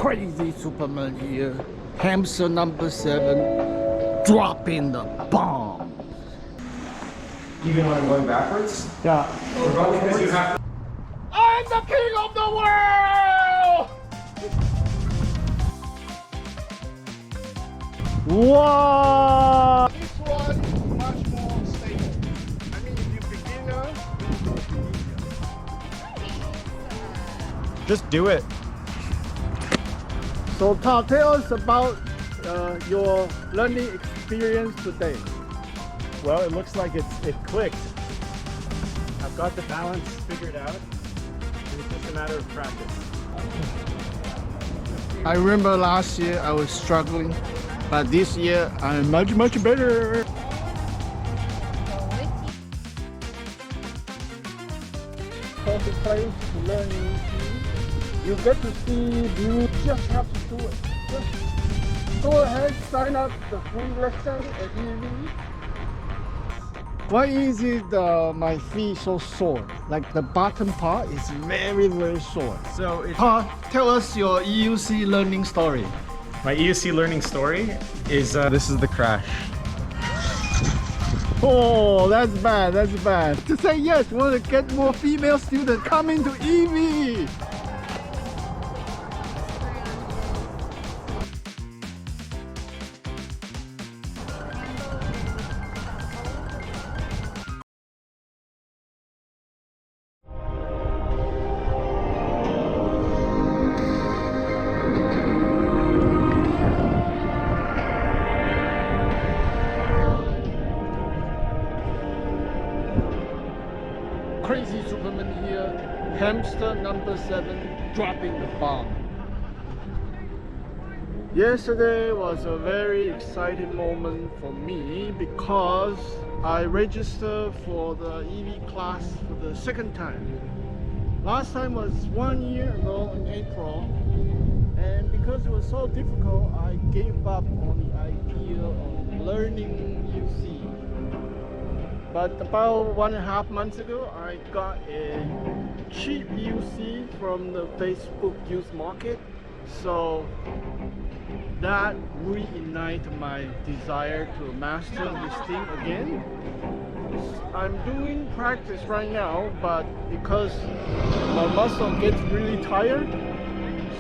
Crazy Superman here. Hamster number 7 dropping the bomb. Even when I'm going backwards? Yeah. Or going because you have to. I'm the king of the world! Wow! This one is much more stable. I mean, if you're beginner, it's easier. Just do it. So tell us about your learning experience today. Well, it looks like it clicked. I've got the balance figured out. It's just a matter of practice. I remember last year I was struggling, but this year I'm much better. Perfect place to learn EUC. You get to see you just have to do it. Just go ahead, sign up the free lesson at Eevee. Why is it my feet so sore? Like the bottom part is very sore. So Tell us your EUC learning story. my EUC learning story is this is the crash. Oh, that's bad. To say yes, we want to get more female students coming to Eevee. Crazy Superman here, hamster number 7 dropping the bomb. Yesterday was a very exciting moment for me because I registered for the Eevee class for the second time. Last time was 1 year ago in April, and because it was so difficult, I gave up on the idea of learning EUC. But about 1.5 months ago, I got a cheap EUC from the Facebook used market. So that reignited my desire to master this thing again. I'm doing practice right now, but because my muscle gets really tired,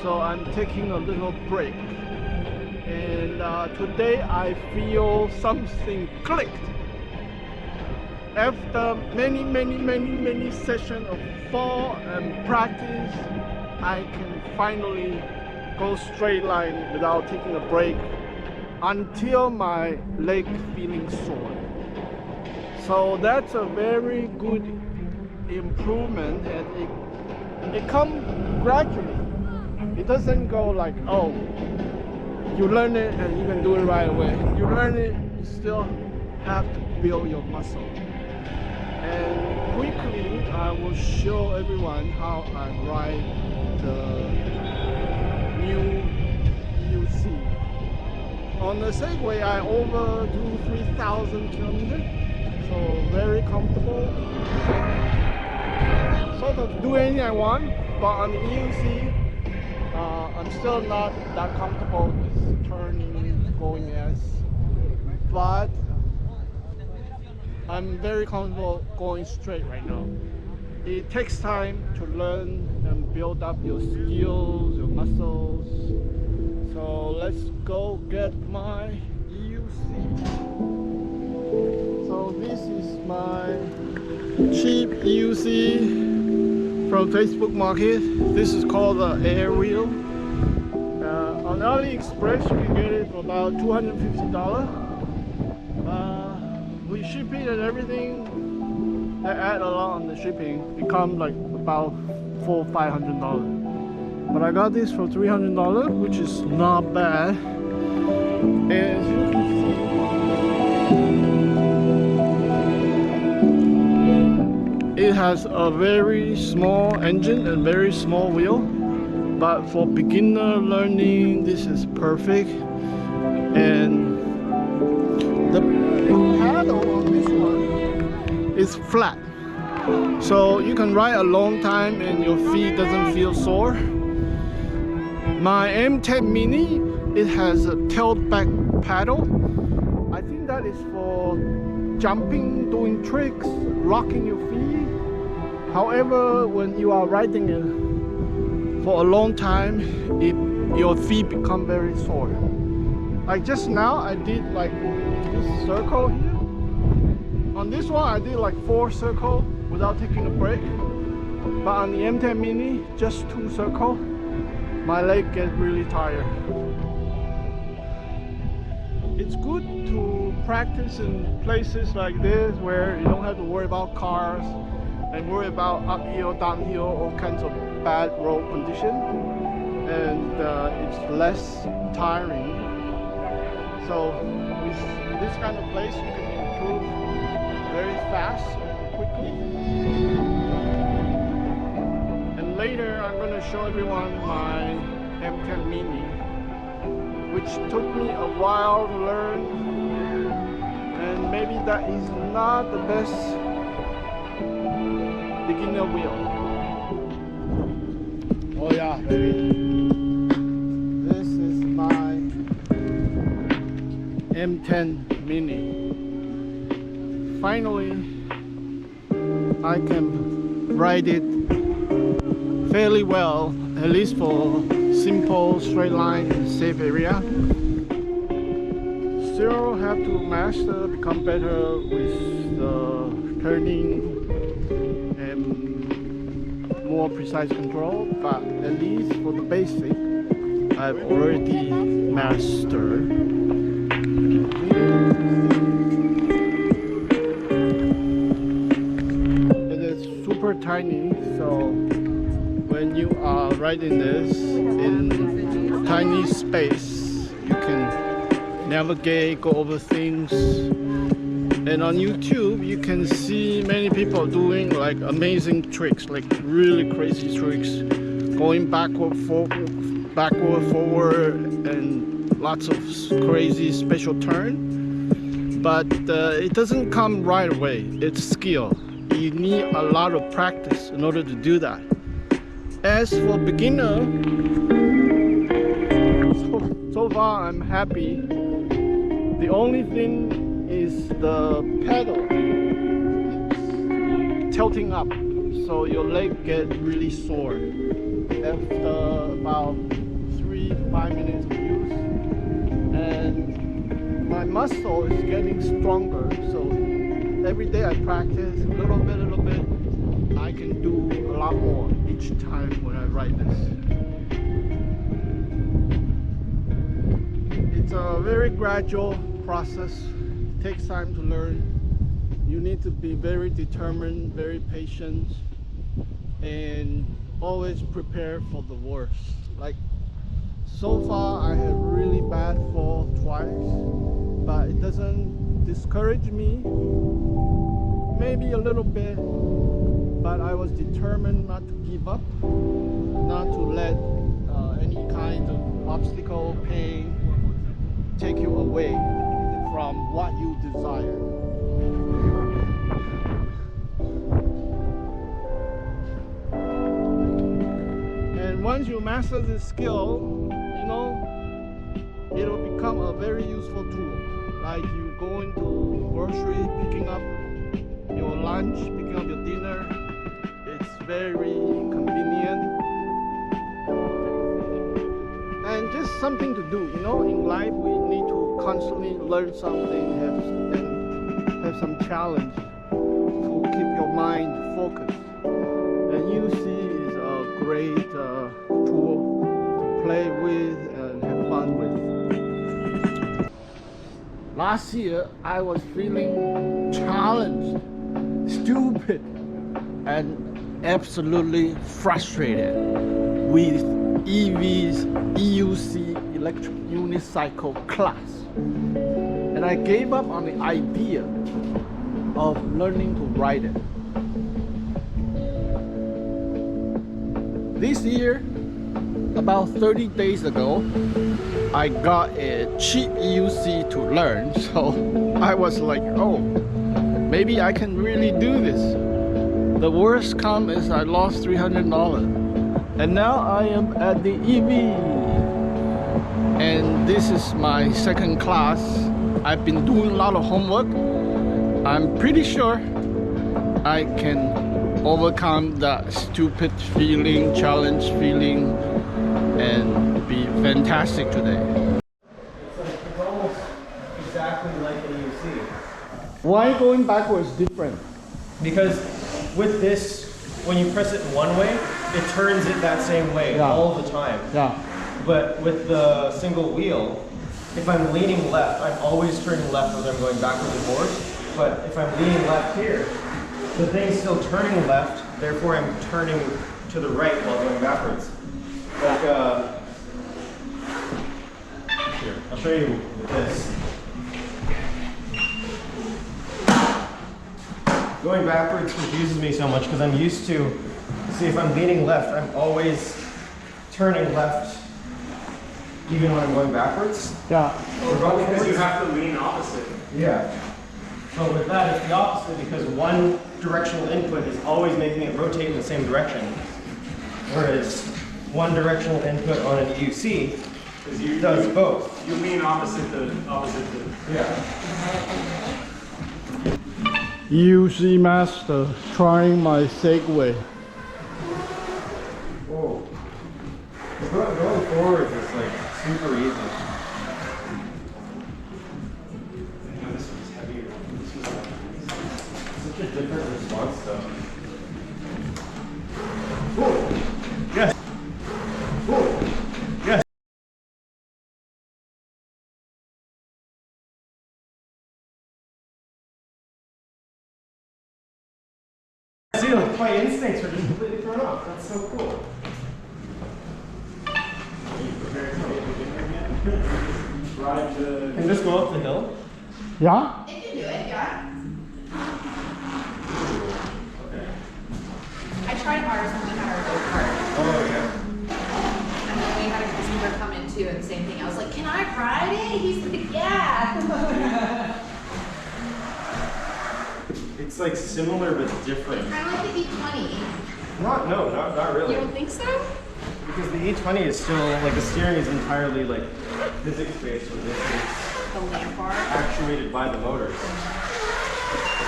so I'm taking a little break. And today I feel something clicked. After many sessions of fall and practice, I can finally go straight line without taking a break until my leg feeling sore. So that's a very good improvement, and it comes gradually. It doesn't go like, oh, you learn it and you can do it right away. You learn it, you still have to build your muscle. And quickly, I will show everyone how I ride the new EUC. On the Segway, I overdo 3,000 kilometers, so very comfortable. Sort of do anything I want, but on the EUC, I'm still not that comfortable with turning, going S. But I'm very comfortable going straight right now. It takes time to learn and build up your skills, your muscles. So let's go get my EUC. So this is my cheap EUC from Facebook Market. This is called the Air Wheel. On AliExpress you can get it for about $250. With shipping and everything, they add a lot on the shipping. It comes like about $400 or $500. But I got this for $300, which is not bad. And as you can see, it has a very small engine and very small wheel. But for beginner learning, this is perfect. And the paddle on this one is flat, so you can ride a long time and your feet doesn't feel sore. My M10 Mini, it has a tilt back paddle. I think that is for jumping, doing tricks, rocking your feet. However, when you are riding it for a long time, your feet become very sore. Like just now, I did like this circle here. On this one, I did like 4 circles without taking a break. But on the M10 Mini, just 2 circles, my leg gets really tired. It's good to practice in places like this where you don't have to worry about cars and worry about uphill, downhill, all kinds of bad road conditions, and it's less tiring. So with this kind of place, you can improve very fast and quickly. And later, I'm going to show everyone my M10 Mini, which took me a while to learn, and maybe that is not the best beginner wheel. Oh yeah, baby. This is my M10 Mini. Finally, I can ride it fairly well, at least for simple straight line and safe area. Still have to master, become better with the turning and more precise control, but at least for the basic, I've already mastered. It is super tiny, so when you are riding this in tiny space, you can navigate, go over things. And on YouTube, you can see many people doing like amazing tricks, like really crazy tricks, going backward, forward, and lots of crazy special turn. But it doesn't come right away. It's skill. You need a lot of practice in order to do that. As for beginner, so far I'm happy. The only thing is the pedal tilting up, so your leg get really sore after about 3 to 5 minutes of use. And my muscle is getting stronger, so every day I practice a little bit, I can do a lot more each time when I ride this. It's a very gradual process. It takes time to learn. You need to be very determined, very patient, and always prepare for the worst. Like so far I have really bad fall twice, but it doesn't discourage me. Maybe a little bit, but I was determined not to give up, not to let any kind of obstacle, pain take you away from what you desire. And once you master this skill, you know, it'll become a very useful tool. Like you go into grocery, picking up your lunch, picking up your dinner. It's very convenient. And just something to do, you know, in life we need to constantly learn something, have some challenge to keep your mind focused. And EUC is a great tool to play with and have fun with. Last year I was feeling challenged, stupid, and absolutely frustrated with Eevee's EUC electric unicycle class, and I gave up on the idea of learning to ride it. This year, about 30 days ago, I got a cheap EUC to learn, so I was like, oh, maybe I can really do this. The worst come is I lost $300. And now I am at the Eevee. and this is my second class. I've been doing a lot of homework. I'm pretty sure I can overcome that stupid feeling, challenge feeling, and be fantastic today. It's almost exactly like an EUC. Why going backwards different? Because with this, when you press it one way, it turns it that same way all the time. Yeah. But with the single wheel, if I'm leaning left, I'm always turning left whether I'm going backwards or forwards. But if I'm leaning left here, the thing's still turning left, therefore I'm turning to the right while going backwards. Like, here, I'll show you with this. Going backwards confuses me so much because I'm used to, see, if I'm leaning left, I'm always turning left even when I'm going backwards. Yeah. Because you have to lean opposite. Yeah. So with that, it's the opposite because one directional input is always making it rotate in the same direction. Whereas one directional input on an EUC does both. You lean opposite the Yeah. EUC master trying my Segway. Oh. Going forward is like super easy. This one's heavier. Such a different response though. Whoa. Yes. Whoa. Yes. See, like my instincts are just completely thrown off. That's so cool. Can this go up the hill? Yeah? It can do it, yeah. Okay. I tried ours when we had our go-kart. Oh yeah. And then we had a customer come in too, and the same thing. I was like, can I ride it? He's like, yeah. It's like similar but different. Kind of like the E20. Not really. You don't think so? Because the E20 is still, like the steering is entirely like physics-based, with this is The lamp bar. actuated by the motors.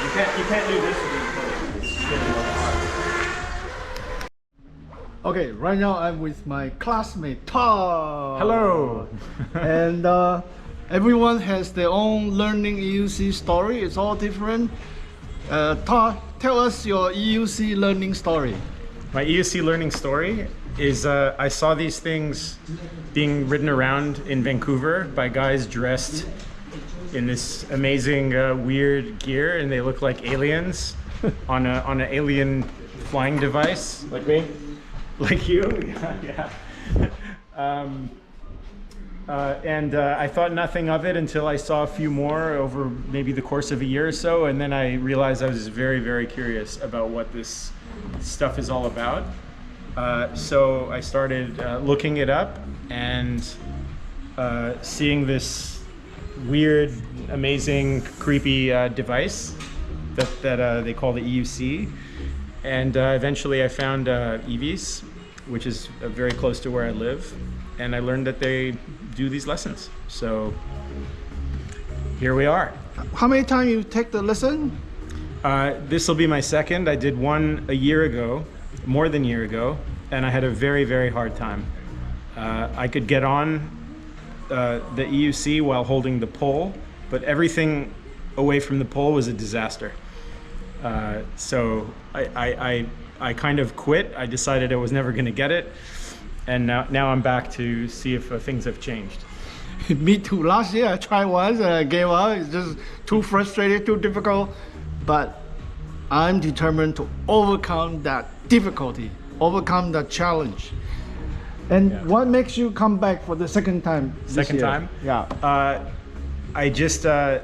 You can't do this with the E20. It's spinning all the time. Okay, right now I'm with my classmate Todd. Hello. And everyone has their own learning EUC story. It's all different. Todd, tell us your EUC learning story. My EUC learning story is I saw these things being ridden around in Vancouver by guys dressed in this amazing weird gear, and they look like aliens on an alien flying device. Like me? Like you? Yeah. I thought nothing of it until I saw a few more over maybe the course of a year or so, and then I realized I was very, very curious about what this stuff is all about. So I started looking it up and seeing this weird, amazing, creepy device that they call the EUC. And eventually I found Eevee's, which is very close to where I live. And I learned that they do these lessons. So here we are. How many times you take the lesson? This will be my second. I did one a year ago, more than a year ago, and I had a very, very hard time. I could get on the EUC while holding the pole, but everything away from the pole was a disaster. So I kind of quit. I decided I was never going to get it, and now I'm back to see if things have changed. Me too. Last year I tried once and I gave up. It's just too frustrated, too difficult. But I'm determined to overcome that difficulty, overcome that challenge. And Yeah. what makes you come back for the second time this Second year? time? Yeah. I just there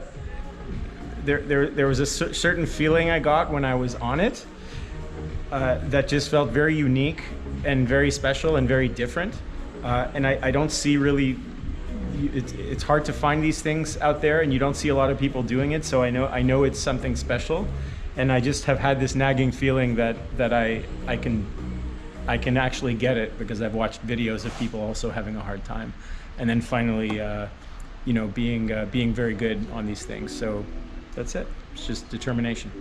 was a certain feeling I got when I was on it that just felt very unique and very special and very different. And I don't see really. It's hard to find these things out there, and you don't see a lot of people doing it. So I know it's something special, and I just have had this nagging feeling that I can I can actually get it because I've watched videos of people also having a hard time, and then finally, you know, being very good on these things. So that's it. It's just determination.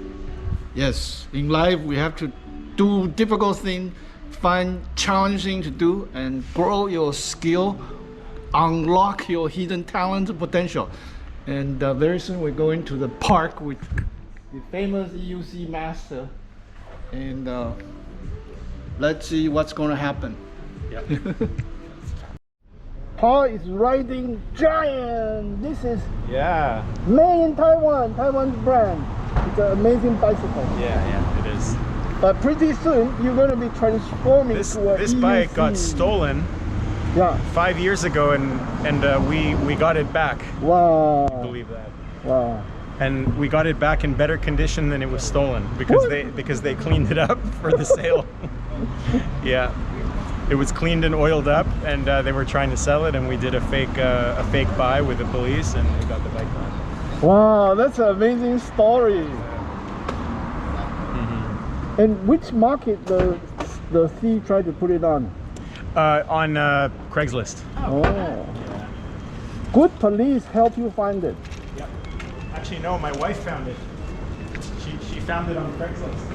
Yes, in life we have to do difficult things, find challenging to do, and grow your skill, unlock your hidden talent and potential. And very soon we're going to the park with the famous EUC master, and let's see what's going to happen. Yep. Paul is riding Giant. This is Yeah. made in Taiwan, Taiwan's brand. It's an amazing bicycle. Yeah, it is. But pretty soon you're going to be transforming This to a this bike EUC. got stolen Yeah. 5 years ago, and we got it back. Wow. Believe that. Wow. And we got it back in better condition than it was stolen because they cleaned it up for the sale. Yeah, it was cleaned and oiled up, and they were trying to sell it, and we did a fake buy with the police, and we got the bike back. Wow, that's an amazing story. And which market the thief tried to put it on? On Craigslist. Oh. Good police help you find it. Yep. Actually, no, my wife found it. She found it on Craigslist.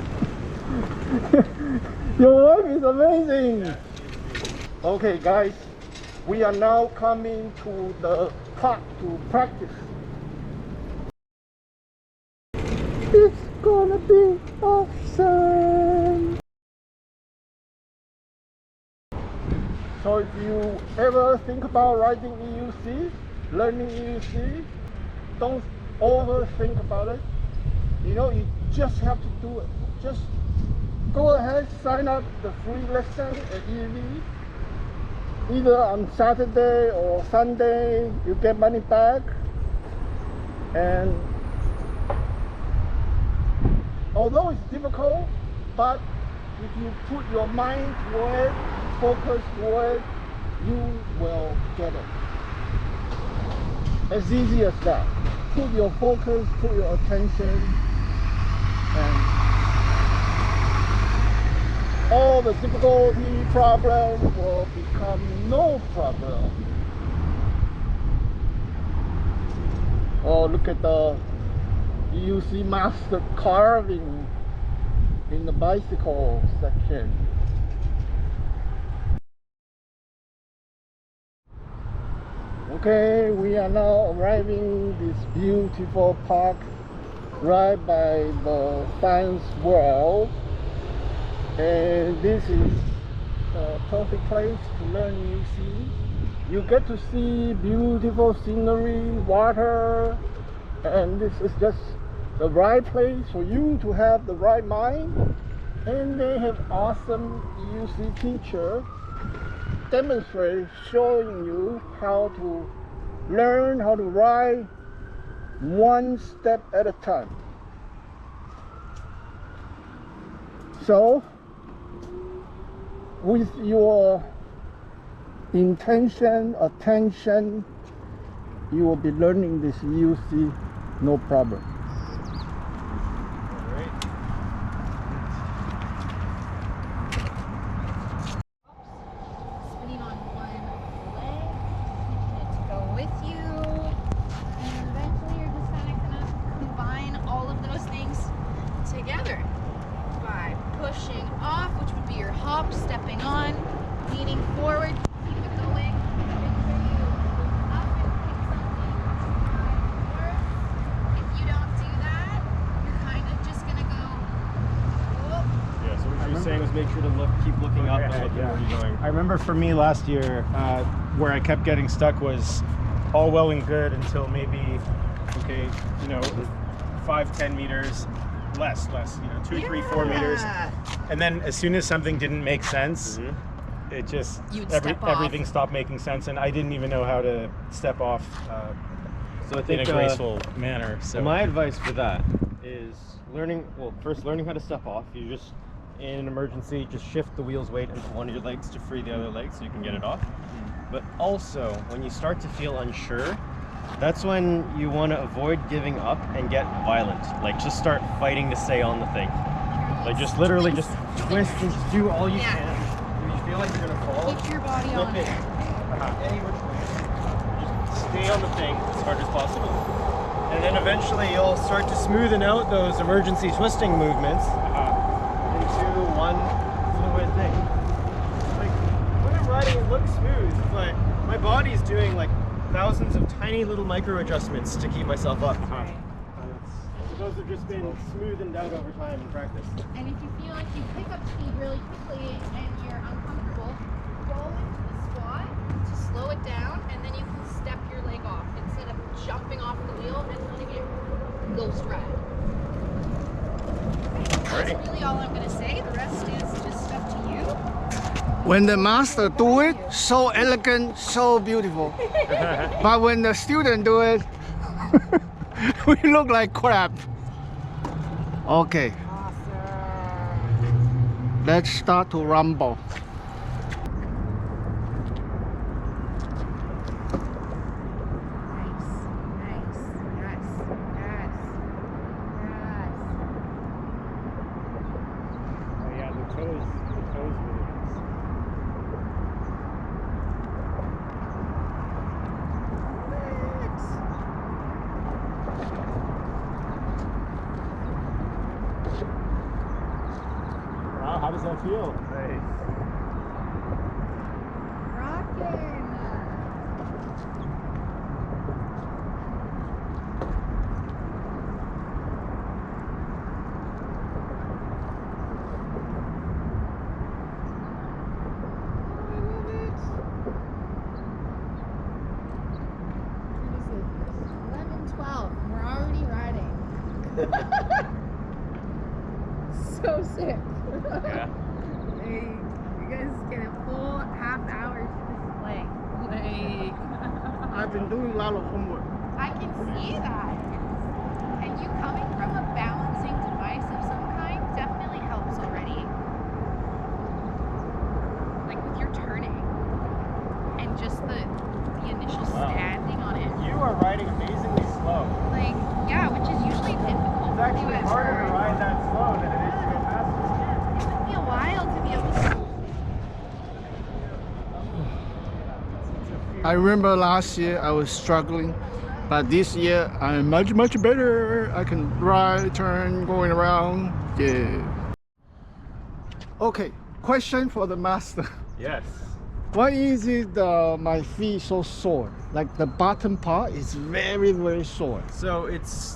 Your wife is amazing. Okay, guys, we are now coming to the park to practice. It's gonna be awesome. So if you ever think about riding EUC, learning EUC, don't overthink about it. You know, you just have to do it. Just go ahead, sign up the free lesson at Eevee. Either on Saturday or Sunday, you get money back. And although it's difficult, but if you put your mind to it, focus to it, you will get it. As easy as that. Put your focus, put your attention, and all the difficulty problems will become no problem. Oh, look at the EUC master carving in the bicycle section. Okay, we are now arriving this beautiful park right by the science world, and this is the perfect place to learn EUC. You get to see beautiful scenery, water, and this is just the right place for you to have the right mind. And they have awesome EUC teacher demonstrate, showing you how to learn how to ride one step at a time. So with your intention, attention, you will be learning this EUC no problem. Spinning on one leg, teaching it to go with you, and eventually you're just kind of gonna combine all of those things together by pushing off, which would be your hop, stepping on, leaning forward, keep it going. Make sure you look up and pick something forward. If you don't do that, you're kind of just gonna go. Whoop. Yeah, so what you're saying is make sure to keep looking up and looking where you're going. I remember for me last year, where I kept getting stuck was all well and good until maybe, okay, you know, 5-10 meters, less, you know, 2, 3, 4 meters. And then as soon as something didn't make sense, it just, You'd step off. everything stopped making sense, and I didn't even know how to step off So I in think a graceful manner. So my advice for that is first learning how to step off. You just, in an emergency, just shift the wheel's weight into one of your legs to free the other leg so you can get it off. But also, when you start to feel unsure, that's when you want to avoid giving up and get violent. Like, just start fighting to stay on the thing. Like, just literally just twist and just do all you can. feel like you're gonna fall, Keep your body flip on it any which way. Just stay on the thing as hard as possible. And then eventually you'll start to smoothen out those emergency twisting movements into one fluid thing. Like when I'm riding, it looks smooth, but my body's doing like thousands of tiny little micro adjustments to keep myself up. Those have just been smoothened out over time in practice. And if you feel like you pick up speed really quickly and you're uncomfortable, go into the squat to slow it down, and then you can step your leg off instead of jumping off the wheel and letting it ghost ride. Okay, that's really all I'm going to say. The rest is just up to you. When the master do it, so elegant, so beautiful. But when the student do it, we look like crap. Okay. Awesome. Let's start to rumble. Nice, nice, yes, yes, yes. Oh yeah, the toes really nice. Wow, how does that feel? Nice. Rockin'. What is it? 11:12. We're already riding. So sick. Yeah. Like, you guys get a full half hour to display. Like, I've been doing a lot of homework. I can see that. And you coming from a balancing device of some kind definitely helps already. Like with your turning and just the initial Wow. standing on it. You are riding amazingly slow. Like, yeah, which is usually difficult It's to do actually at harder to first. ride that slow than it is to go faster. It took me a while to be able to. I remember last year I was struggling, but this year I'm much better. I can ride, turn, going around. Yeah. Okay, question for the master. Yes. Why is it my feet so sore? Like the bottom part is very sore. So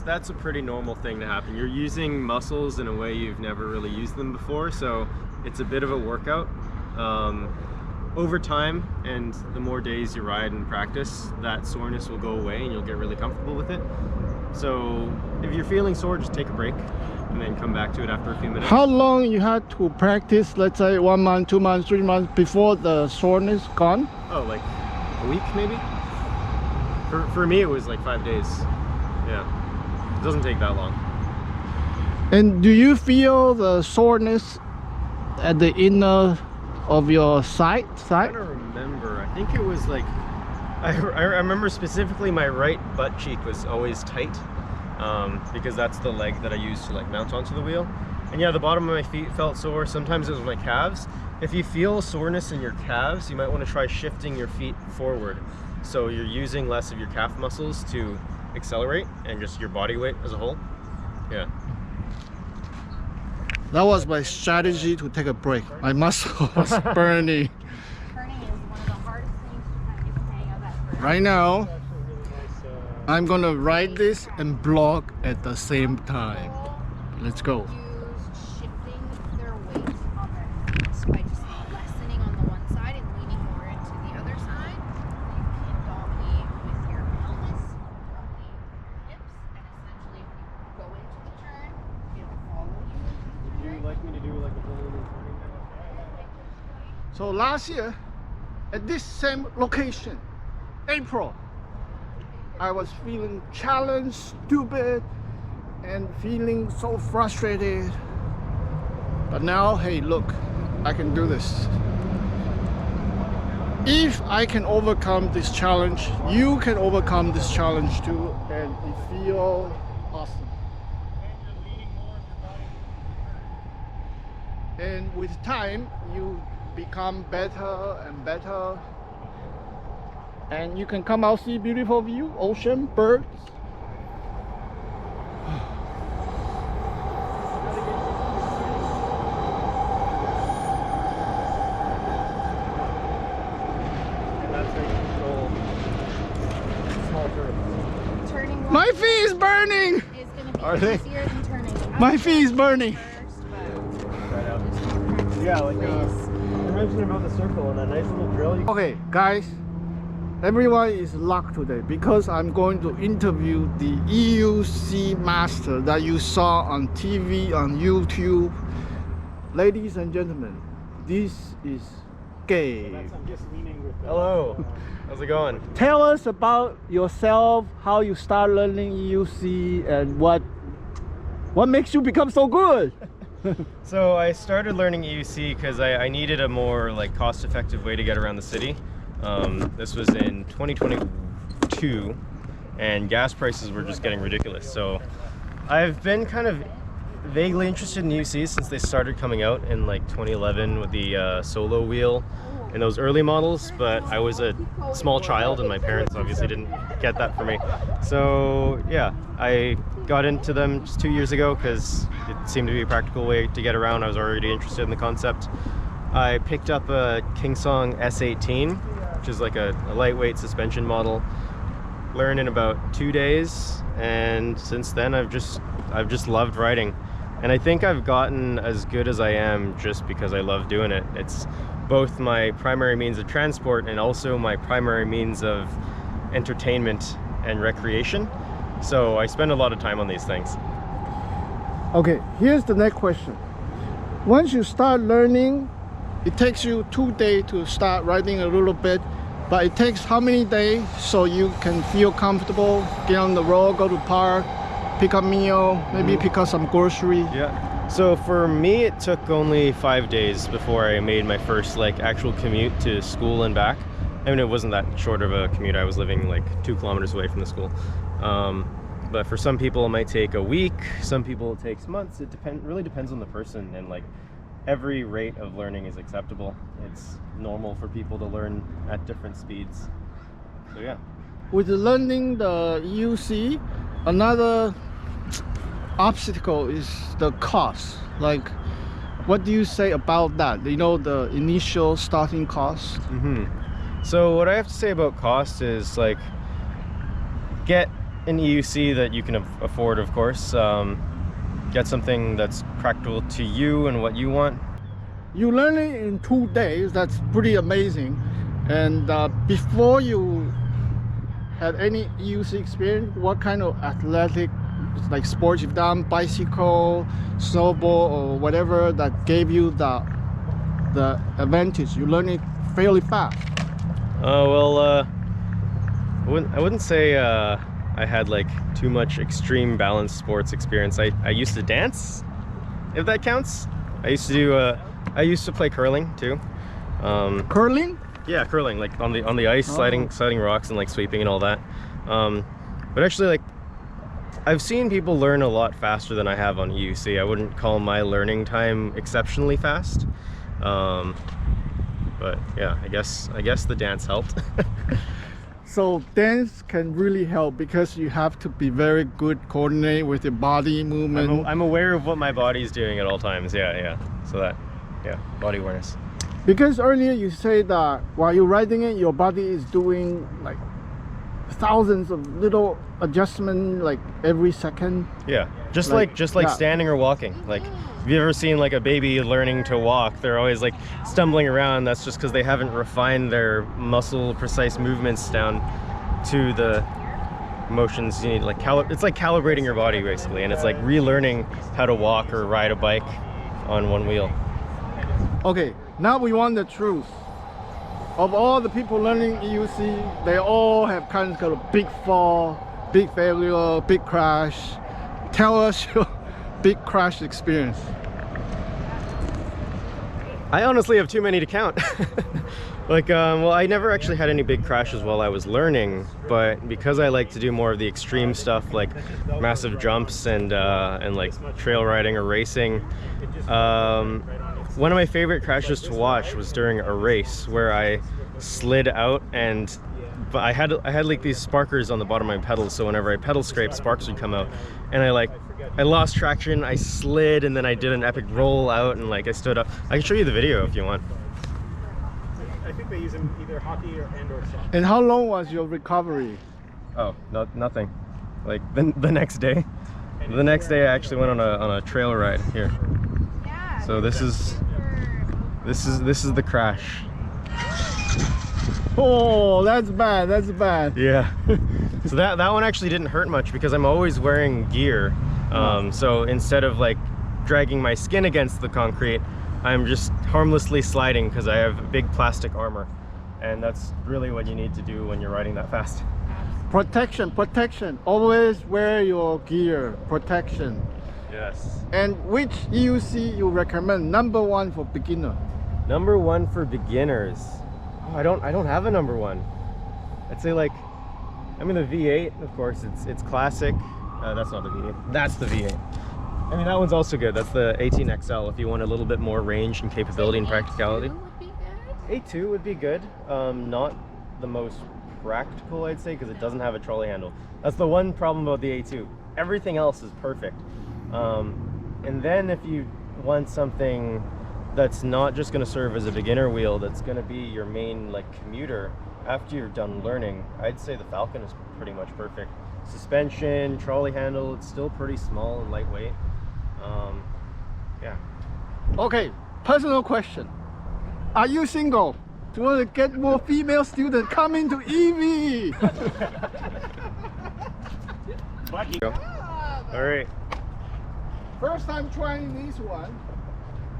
that's a pretty normal thing to happen. You're using muscles in a way you've never really used them before, so it's a bit of a workout. Over time, and the more days you ride and practice, that soreness will go away and you'll get really comfortable with it. So if you're feeling sore, just take a break and then come back to it after a few minutes. How long you had to practice, let's say 1 month, 2 months, 3 months before the soreness gone? Oh, like a week maybe? For me, it was like 5 days. Yeah, it doesn't take that long. And do you feel the soreness at the inner of your side? I don't remember. I think it was like, I remember specifically my right butt cheek was always tight, because that's the leg that I use to like mount onto the wheel. And yeah, the bottom of my feet felt sore. Sometimes it was my calves. If you feel soreness in your calves, you might want to try shifting your feet forward. So you're using less of your calf muscles to accelerate and just your body weight as a whole. Yeah. That was my strategy to take a break. My muscle was burning. Turning is one of the hardest things to kind of get the hang of at first. Right now, I'm gonna ride this and block at the same time. Let's go. Use shifting their weight on their feet by just lessening on the one side and leaning more into the other side. You can dominate with your pelvis, dominate your hips, and essentially if you go into the turn, it'll follow you into the Would you turn. like me to do like a whole turning now? So last year, at this same location, April, I was feeling challenged, stupid, and feeling so frustrated. But now, hey, look, I can do this. If I can overcome this challenge, you can overcome this challenge too, and it feels awesome. And with time, you become better and better. And you can come out, see beautiful view, ocean, birds. Turning My feet is burning! is going to be Are they? easier than turning. My feet is burning. Yeah, like you mentioned about the circle and that nice little drill. Okay, guys, everyone is locked today because I'm going to interview the EUC master that you saw on TV, on YouTube. Ladies and gentlemen, this is Gabe. I'm just leaning with Hello. How's it going? Tell us about yourself, how you start learning EUC, and what makes you become so good. So I started learning EUC because I needed a more like cost-effective way to get around the city. This was in 2022 and gas prices were just getting ridiculous. So I've been kind of vaguely interested in EUC since they started coming out in like 2011 with the solo wheel and those early models, but I was a small child and my parents obviously didn't get that for me. So yeah, I got into them just 2 years ago because it seemed to be a practical way to get around. I was already interested in the concept. I picked up a Kingsong S18, which is like a lightweight suspension model. Learned in about 2 days, and since then I've just loved riding. And I think I've gotten as good as I am just because I love doing it. It's both my primary means of transport and also my primary means of entertainment and recreation. So I spend a lot of time on these things. Okay, here's the next question. Once you start learning, it takes you 2 days to start riding a little bit, but it takes how many days so you can feel comfortable, get on the road, go to park, pick up meal, maybe pick up some grocery? Yeah. So for me, it took only 5 days before I made my first like actual commute to school and back. I mean, it wasn't that short of a commute. I was living like 2 kilometers away from the school. But for some people, it might take a week. Some people, it takes months. It really depends on the person, and like every rate of learning is acceptable. It's normal for people to learn at different speeds. So yeah. With learning the EUC, another obstacle is the cost. Like, what do you say about that? You know, the initial starting cost? So what I have to say about cost is like, get an EUC that you can afford, of course. Get something that's practical to you and what you want. You learn it in 2 days. That's pretty amazing. And before you had any EUC experience, what kind of athletic like sports you've done, bicycle, snowboard, or whatever that gave you the advantage? You learn it fairly fast. I wouldn't say I had like too much extreme balance sports experience. I used to dance, if that counts. I used to play curling too. Curling? Yeah, curling, like on the ice, sliding rocks and like sweeping and all that. But actually, like, I've seen people learn a lot faster than I have on EUC. I wouldn't call my learning time exceptionally fast. But yeah, I guess the dance helped. So dance can really help because you have to be very good coordinate with your body movement. I'm aware of what my body's doing at all times. Yeah. So that, yeah, body awareness. Because earlier you say that while you're riding it, your body is doing like thousands of little adjustments like every second. Yeah, just Like, like yeah. standing or walking. Like, have you ever seen like a baby learning to walk? They're always like stumbling around. That's just because they haven't refined their muscle precise movements down to the motions you need. Like it's like calibrating your body basically, and it's like relearning how to walk or ride a bike on one wheel. Okay, now we want the truth. Of all the people learning EUC, they all have kind of got a big fall, big failure, big crash. Tell us your big crash experience. I honestly have too many to count. Like, well, I never actually had any big crashes while I was learning, but because I like to do more of the extreme stuff, like massive jumps and like trail riding or racing, One of my favorite crashes to watch was during a race where I slid out but I had like these sparkers on the bottom of my pedals, so whenever I pedal scrape, sparks would come out, and I lost traction, I slid, and then I did an epic roll out, and like I stood up. I can show you the video if you want. I think they use them either hockey or soccer. And how long was your recovery? Oh, nothing. Like the next day. The next day I actually went on a trail ride here. Yeah. So this is the crash. Oh, that's bad. That's bad. Yeah. So that one actually didn't hurt much because I'm always wearing gear. So instead of like dragging my skin against the concrete, I'm just harmlessly sliding because I have big plastic armor, and that's really what you need to do when you're riding that fast. Protection, protection. Always wear your gear. Protection. Yes. And which EUC you recommend? Number one for beginner. Number one for beginners. Oh, I don't have a number one. I'd say like, I mean the V8, of course, it's classic. That's not the V8. That's the V8. I mean that one's also good. That's the 18XL if you want a little bit more range and capability and practicality. Would be good. A2 would be good. Not the most practical, I'd say, because it doesn't have a trolley handle. That's the one problem about the A2. Everything else is perfect. And then if you want something that's not just going to serve as a beginner wheel, that's going to be your main like commuter after you're done learning, I'd say the Falcon is pretty much perfect. Suspension, trolley handle, it's still pretty small and lightweight. Yeah. Okay, personal question. Are you single? Do you want to get more female students coming to Eevee? All right. First time trying this one.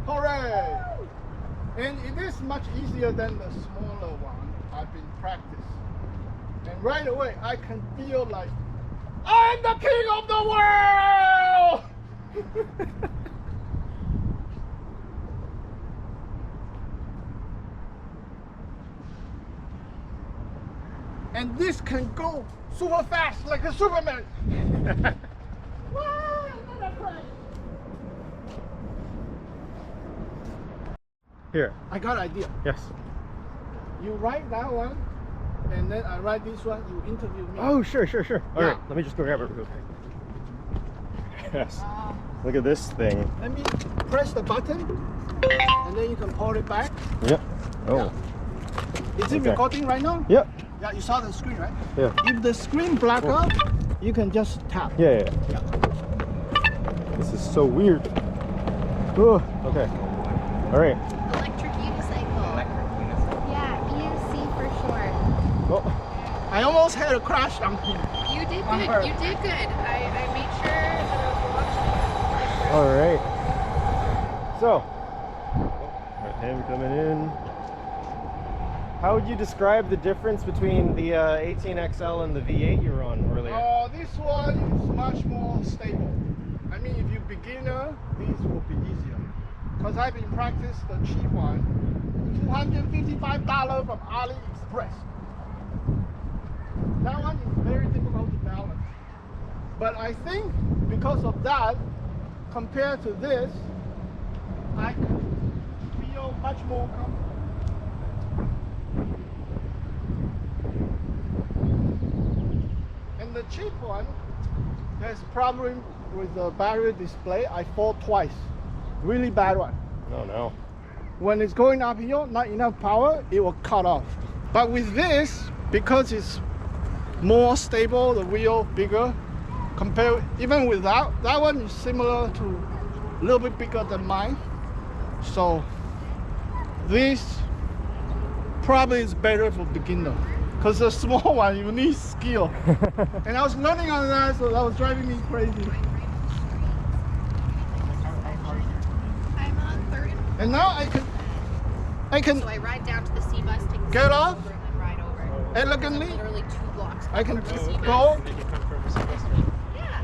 Hooray! And it is much easier than the smaller one. I've been practicing. And right away I can feel like I'm the king of the world! And this can go super fast like a Superman. Wow, I'm not afraid. Here. I got an idea. Yes. You write that one, and then I write this one. You interview me. Oh, sure. All Yeah. right. Let me just go grab it real quick. Yes. Look at this thing. Let me press the button, and then you can pull it back. Yep. Oh. Is it Okay. recording right now? Yep. Yeah, you saw the screen, right? Yeah. If the screen black up, you can just tap. Yeah. This is so weird. Oh, okay. All right. Electric unicycle. Yeah, EUC for short. Oh. I almost had a crash on him. You did On good. her. You did good. I made sure that I was watching. All right. So, him coming in. How would you describe the difference between the 18XL and the V8 you were on earlier? This one is much more stable. I mean, if you're beginner, this will be easier. Because I've been practicing the cheap one, $255 from AliExpress. That one is very difficult to balance. But I think because of that, compared to this, I can feel much more comfortable. And the cheap one, there's a problem with the battery display. I fall twice. Really bad one. Oh no. When it's going uphill, not enough power, it will cut off. But with this, because it's more stable, the wheel bigger, compared even with that one is similar to a little bit bigger than mine. So this probably is better for beginner. Because the small one, you need skill. And I was learning on that, so that was driving me crazy. I'm on third. And now I can So I ride down to the C bus, take the Get C bus off. over, and then ride over. elegantly. Literally 2 blocks. I can from the C bus. go Yeah.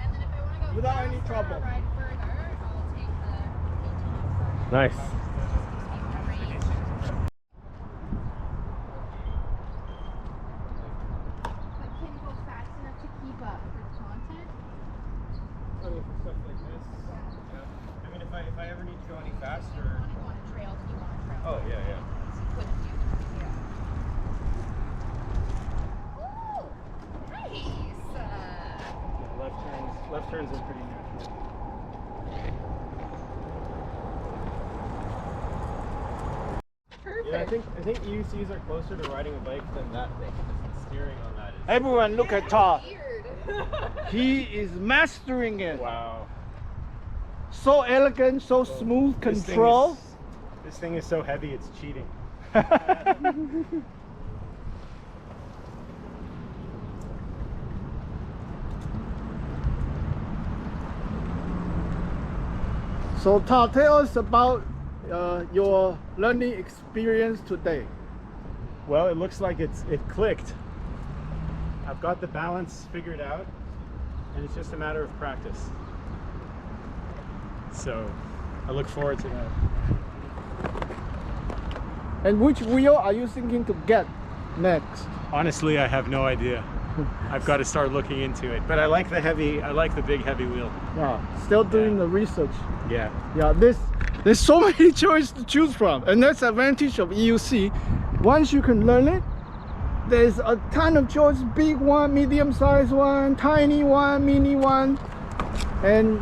And then if I want to go Without faster, any trouble. ride further, I'll take the 18XL. Nice. But can you go fast enough to keep up with content? I mean, for stuff like this, I mean, if I ever need to go any faster. Oh, yeah, yeah. Couldn't do. Yeah. Ooh, nice. Yeah, left turns are pretty natural. Perfect. Yeah, I think EUCs are closer to riding a bike than that thing. The steering on that is. Everyone look at Todd. Weird. He is mastering it. Wow. So elegant, so smooth control. This thing is so heavy, it's cheating. So Todd, tell us about your learning experience today. Well, it looks like it clicked. I've got the balance figured out, and it's just a matter of practice. So I look forward to that. And which wheel are you thinking to get next? Honestly, I have no idea. I've got to start looking into it. But I like the big heavy wheel. Yeah, still doing the research. Yeah. Yeah, there's so many choices to choose from, and that's the advantage of EUC. Once you can learn it, there's a ton of choice: big one, medium sized one, tiny one, mini one, and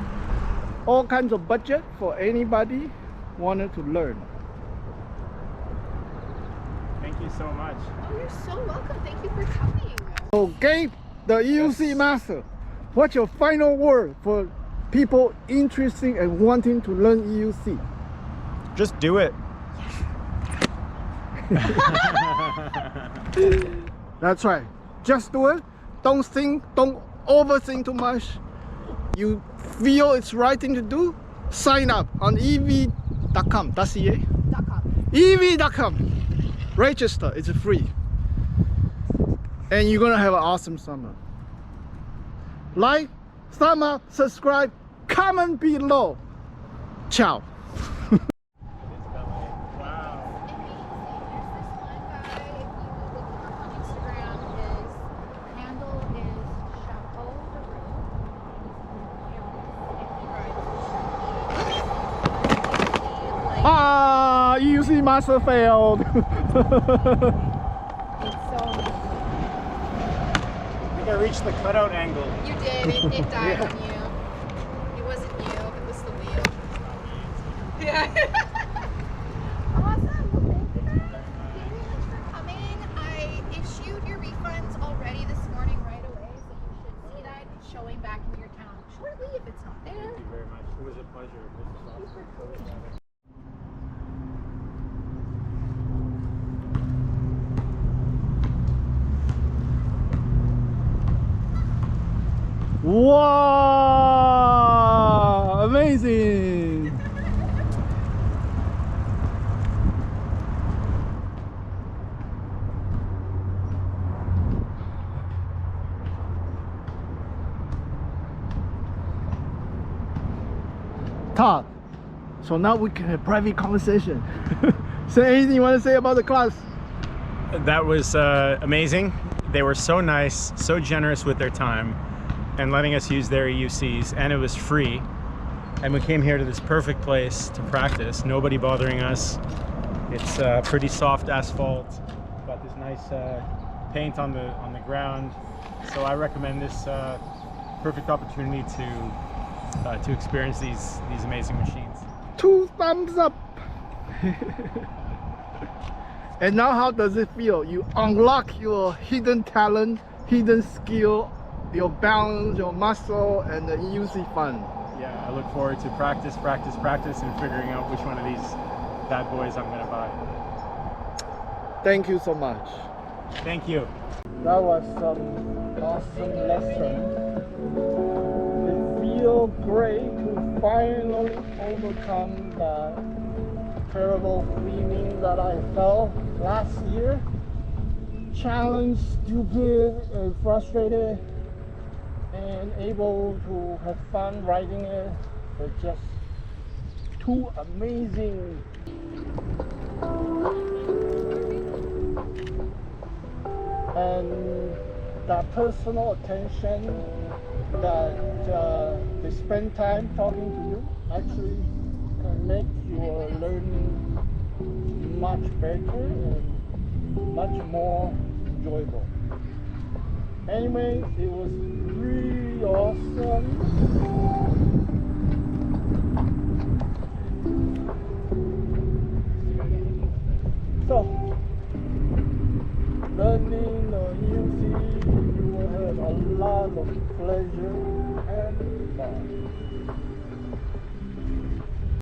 all kinds of budget for anybody wanted to learn. Thank you so much. Oh, you're so welcome. Thank you for coming. So Gabe, the EUC master, what's your final word for people interested and wanting to learn EUC? Just do it. That's right. Just do it. Don't think, don't overthink too much. You feel it's right thing to do, sign up on eevee.com. Eevee.com. Register, it's free. And you're gonna have an awesome summer. Like, thumb up, subscribe, comment below. Ciao. Ah, EUC master failed. It's so I think I reached the cutout angle. You did. It died on you. It wasn't you. It was the wheel. Yeah. Awesome. Well, thank you guys. Thank you so much for coming. I issued your refunds already this morning right away, so you should see that showing back in your account shortly if it's not there. Thank you very much. It was a pleasure. This was awesome. Wow, amazing. Todd, so now we can have private conversation. Say anything you want to say about the class? That was amazing. They were so nice, so generous with their time and letting us use their EUCs, and it was free. And we came here to this perfect place to practice, nobody bothering us. It's pretty soft asphalt, got this nice paint on the ground. So I recommend this perfect opportunity to experience these amazing machines. 2 thumbs up. And now how does it feel? You unlock your hidden talent, hidden skill, your balance, your muscle, and the EUC fun. Yeah, I look forward to practice, and figuring out which one of these bad boys I'm gonna buy. Thank you so much. Thank you. That was some awesome lesson. It feels great to finally overcome the terrible feeling that I felt last year. Challenged, stupid, and frustrated, and able to have fun riding it. It's just too amazing. And that personal attention that they spend time talking to you actually can make your learning much better and much more enjoyable. Anyway, it was really awesome. So, learning EUC, you will have a lot of pleasure and fun.